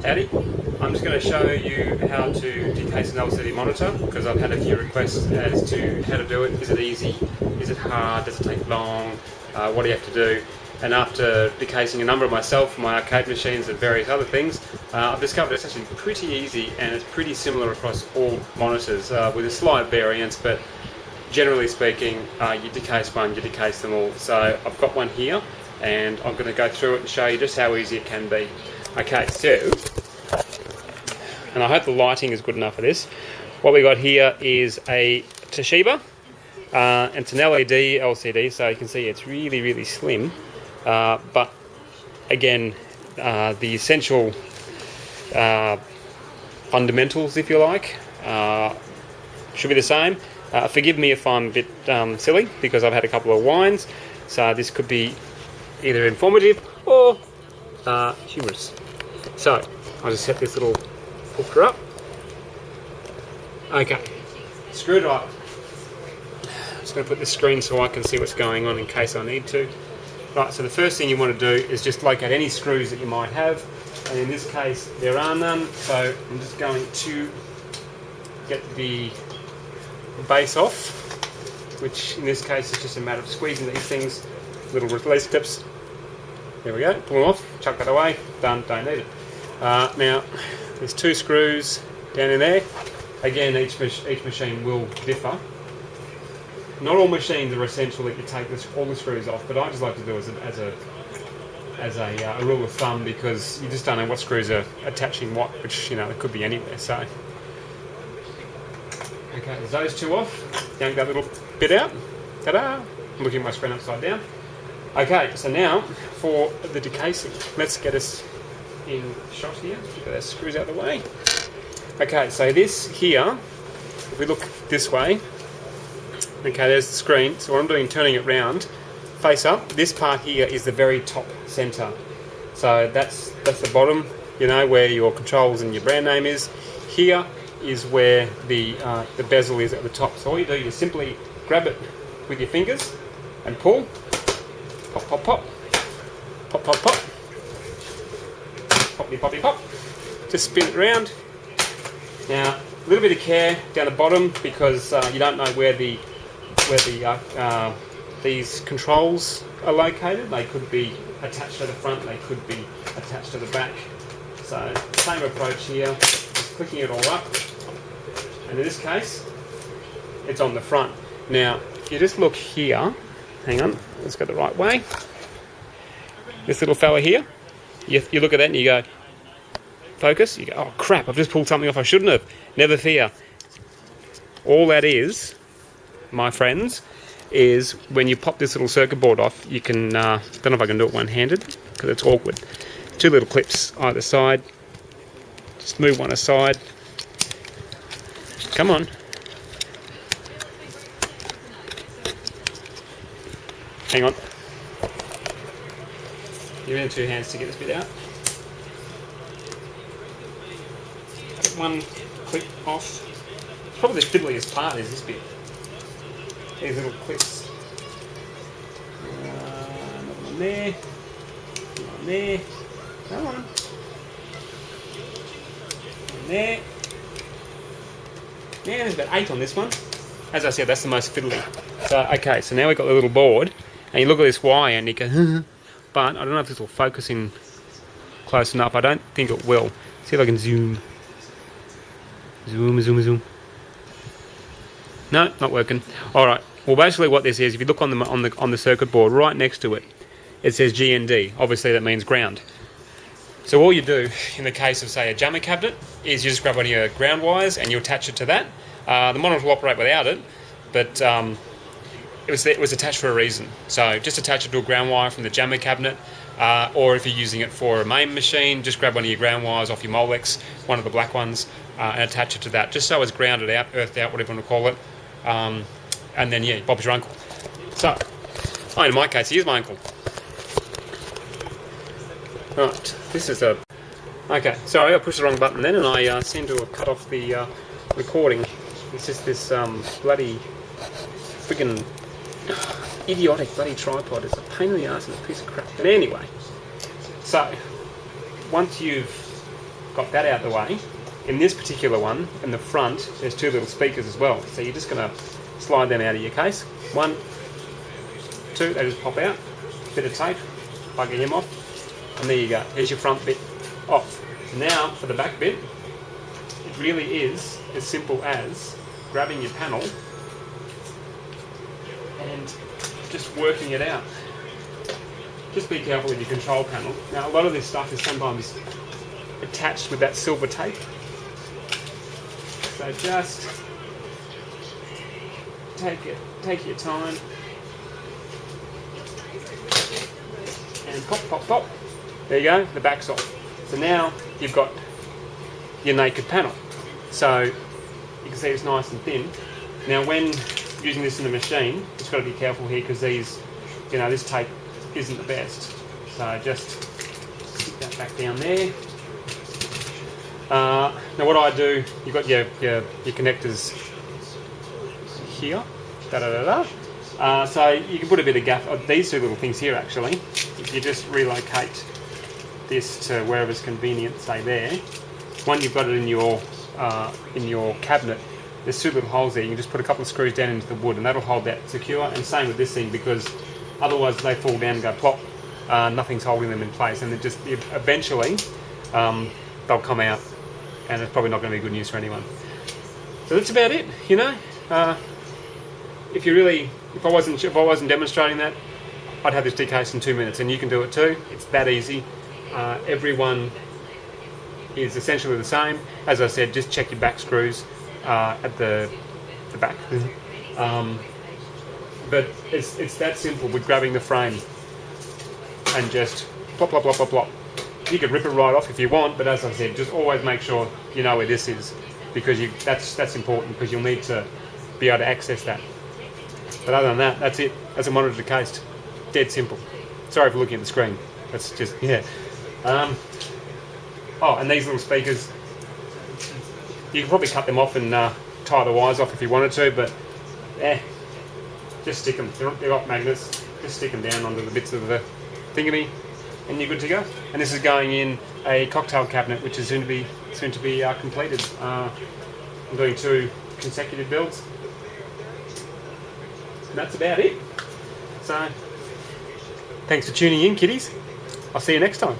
Howdy. I'm just going to show you how to decase an LCD monitor because I've had a few requests as to how to do it. Is it easy? Is it hard? Does it take long? What do you have to do? And after decasing a number of myself, my arcade machines and various other things, I've discovered it's actually pretty easy and it's pretty similar across all monitors with a slight variance, but generally speaking, you decase one, you decase them all. So I've got one here and I'm going to go through it and show you just how easy it can be. Okay, so, and I hope the lighting is good enough for this. What we got here is a Toshiba, and it's an LED LCD, so you can see it's really, really slim. But again, the essential fundamentals, if you like, should be the same. Forgive me if I'm a bit silly, because I've had a couple of wines, so this could be either informative or humorous. So, I'll just set this little hooker up. Okay, screwdriver. I'm just going to put this screen so I can see what's going on in case I need to. Right, so the first thing you want to do is just locate any screws that you might have, and in this case there are none, so I'm just going to get the base off, which in this case is just a matter of squeezing these things, little release clips. There we go, pull them off, chuck that away, done, don't need it. Now, there's two screws down in there. Again, each machine will differ. Not all machines are essential that you take all the screws off, but I just like to do it as a rule of thumb, because you just don't know what screws are attaching what, which, you know, it could be anywhere. So, okay, there's those two off. Yank that little bit out. Ta-da! I'm looking at my screen upside down. Okay, so now for the decasing. Let's get us in shot here. Get those screws out of the way. Okay, so this here, if we look this way, okay, there's the screen. So what I'm doing, turning it round, face up. This part here is the very top centre. So that's the bottom, you know, where your controls and your brand name is. Here is where the bezel is at the top. So all you do is simply grab it with your fingers and pull. Pop, pop, pop. Pop, pop, pop. Poppy, poppy, pop. Just spin it around. Now, a little bit of care down the bottom, because you don't know where these controls are located. They could be attached to the front, they could be attached to the back. So, same approach here, just clicking it all up. And in this case, it's on the front. Now, if you just look here, hang on, let's go the right way. This little fella here, you look at that and you go, focus, you go, oh crap, I've just pulled something off I shouldn't have. Never fear. All that is, my friends, is when you pop this little circuit board off, you can, don't know if I can do it one-handed, because it's awkward. Two little clips either side. Just move one aside. Come on. Hang on. Give me the two hands to get this bit out. One clip off. Probably the fiddliest part is this bit. These little clips. Another one there. One there. Come on. One there. Yeah, there's about 8 on this one. As I said, that's the most fiddly. So, okay, so now we've got the little board, and you look at this wire and you go, but I don't know if this will focus in close enough. I don't think it will. See if I can zoom. Zoom, zoom, zoom. No, not working. All right. Well, basically, what this is, if you look on the circuit board right next to it, it says GND. Obviously, that means ground. So all you do in the case of, say, a jammer cabinet is you just grab one of your ground wires and you attach it to that. The monitor will operate without it, but it was attached for a reason. So just attach it to a ground wire from the jammer cabinet, or if you're using it for a main machine, just grab one of your ground wires off your Molex, one of the black ones, and attach it to that, just so it's grounded out, earthed out, whatever you want to call it. And then, yeah, Bob's your uncle. So, in my case, he is my uncle. Right, this is a... Okay, sorry, I pushed the wrong button then, and I seem to have cut off the recording. It's just this bloody friggin' idiotic bloody tripod. It's a pain in the ass and a piece of crap. But anyway, so once you've got that out of the way, in this particular one, in the front, there's 2 little speakers as well. So you're just going to slide them out of your case. 1, 2, they just pop out. Bit of tape, bugger him off, and there you go. Here's your front bit off. Now for the back bit, it really is as simple as grabbing your panel and just working it out. Just be careful with your control panel. Now a lot of this stuff is sometimes attached with that silver tape. So just take your time and pop, pop, pop. There you go, the back's off. So now you've got your naked panel. So you can see it's nice and thin. Now when using this in the machine, just got to be careful here because these, this tape isn't the best. So just stick that back down there. Now what I do, you've got your connectors here. So you can put a bit of gaff, these 2 little things here actually, if you just relocate this to wherever's convenient, say there. When you've got it in your cabinet, there's 2 little holes there. You can just put a couple of screws down into the wood and that'll hold that secure, and same with this thing, because otherwise they fall down and go plop, nothing's holding them in place, and just eventually they'll come out and it's probably not going to be good news for anyone. So that's about it, If I wasn't demonstrating that, I'd have this decased in 2 minutes, and you can do it too. It's that easy. Everyone is essentially the same. As I said, just check your back screws at the back. But it's that simple with grabbing the frame and just plop, plop, plop, plop, plop. You could rip it right off if you want, but as I said, just always make sure you know where this is, because that's important, because you'll need to be able to access that. But other than that, that's it. That's a monitor decased. Dead simple. Sorry for looking at the screen. That's just, yeah. And these little speakers, you can probably cut them off and tie the wires off if you wanted to, but just stick them. They're got magnets. Just stick them down onto the bits of the thingammy, and you're good to go. And this is going in a cocktail cabinet, which is soon to be completed. I'm doing 2 consecutive builds. And that's about it. So, thanks for tuning in, kiddies. I'll see you next time.